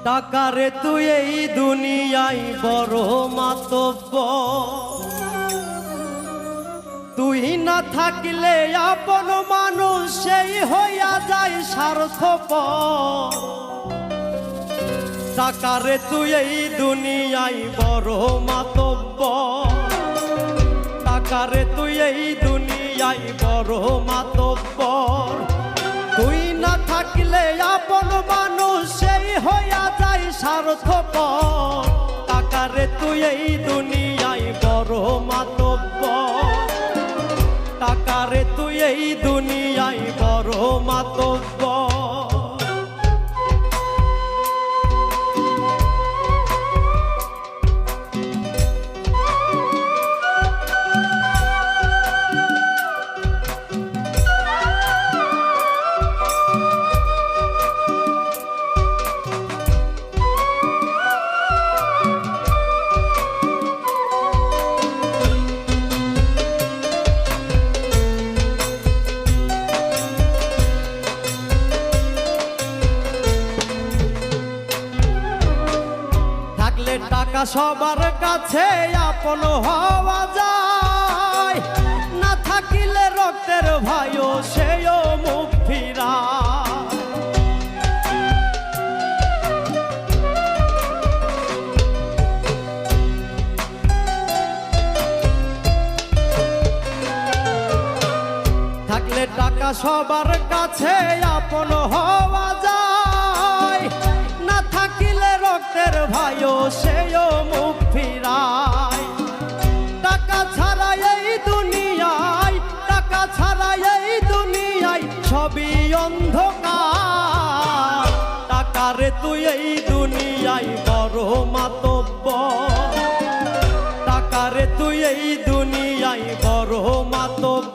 টাকারে তুই এই দুনিয়ায় বড় মাতব্বর, তুই না থাকলে আপন মানুষ সেই হইয়া যায় স্বার্থপর। টাকারে তুই এই দুনিয়ায় বড় মাতব্বর, টাকারে তুই এই দুনিয়ায় বড় মাতব্বর, তুই না থাকলে আপন মানুষ সেই হইয়া যায় স্বার্থপর। টাকারে তুই এই দুনিয়ায় বড় মাতব্বর, টাকারে তুই এই দুনিয়ায় বড় মাতব্বর। টাকা সবার কাছে আপন হওয়া যায়, না থাকিলে রক্তের ভাইও সেও মুখ ফিরায়। থাকলে টাকা সবার কাছে আপন হওয়া যায়, না থাকিলে রক্তের ভাইও সেও মুখ ফিরায়। টাকা ছাড়া এই দুনিয়ায়, টাকা ছাড়া এই দুনিয়ায় সবই অন্ধকার। টাকারে তুই এই দুনিয়ায় বড় মাতব্বর, টাকারে তুই এই দুনিয়ায় বড় মাতব্বর।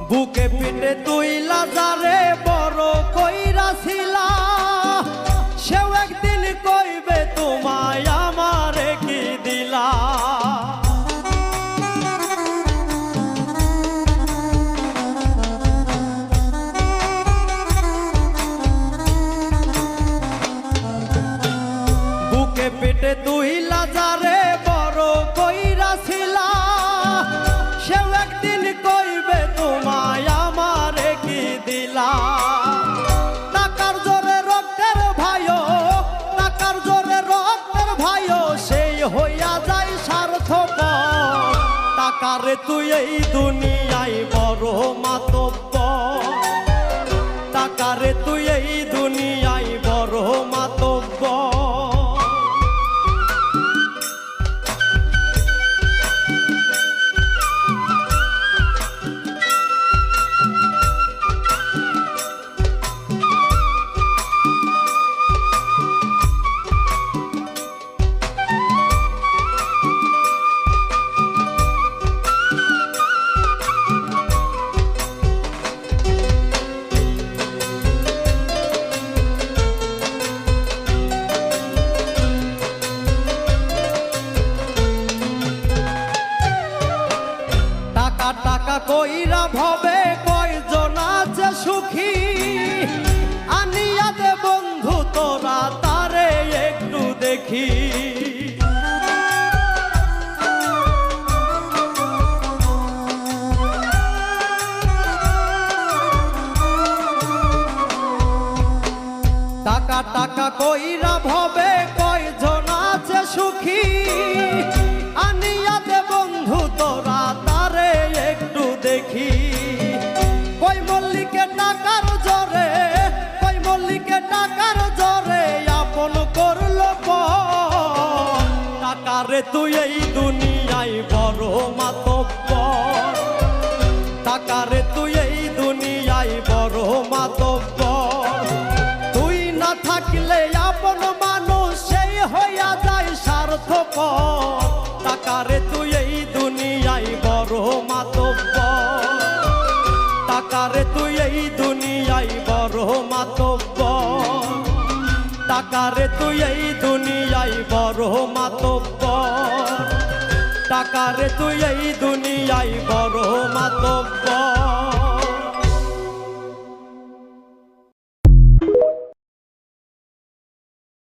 বুকে পিঠে তুই লাজারে বড় কইরাছিলা, সেও একদিন কইবে তোমায় আমারে কি দিলা। বুকে পিঠে তুই লাজারে বড় কইরাছিলা, সেও একদিন কইবে তোমায় আমারে কি দিলা। টাকার জোরে রক্তের ভাইও, টাকার জোরে রক্তের ভাইও সেই হইয়া যায় স্বার্থপর। টাকারে তুই এই দুনিয়ায় বড় মাতব্বর, টাকারে তুই এই দুনিয়ায় বড় মাতব্বর। টাকা টাকা কইরা ভবে কয়জন আছে সুখী, আনিয়া দে বন্ধু তোরা তারে একটু দেখি। টাকা টাকা কইরা ভবে কয়জন আছে সুখী, আনিয়া দে বন্ধু তোরা তারে একটু দেখি। কই মল্লিকে টাকার জোরে, কই মল্লিকে টাকার জোরে আপন করলো পর। টাকারে তুই এই দুনিয়ায় বড় মাতব্বর, টাকারে তুই এই দুনিয়ায় বড় মাতব্বর। কর টাকারে তুই এই দুনিয়ায় বড় মাতব্বর টাকারে তুই এই দুনিয়ায় বড় মাতব্বর টাকারে তুই এই দুনিয়ায় বড় মাতব্বর টাকারে তুই এই দুনিয়ায় বড় মাতব্বর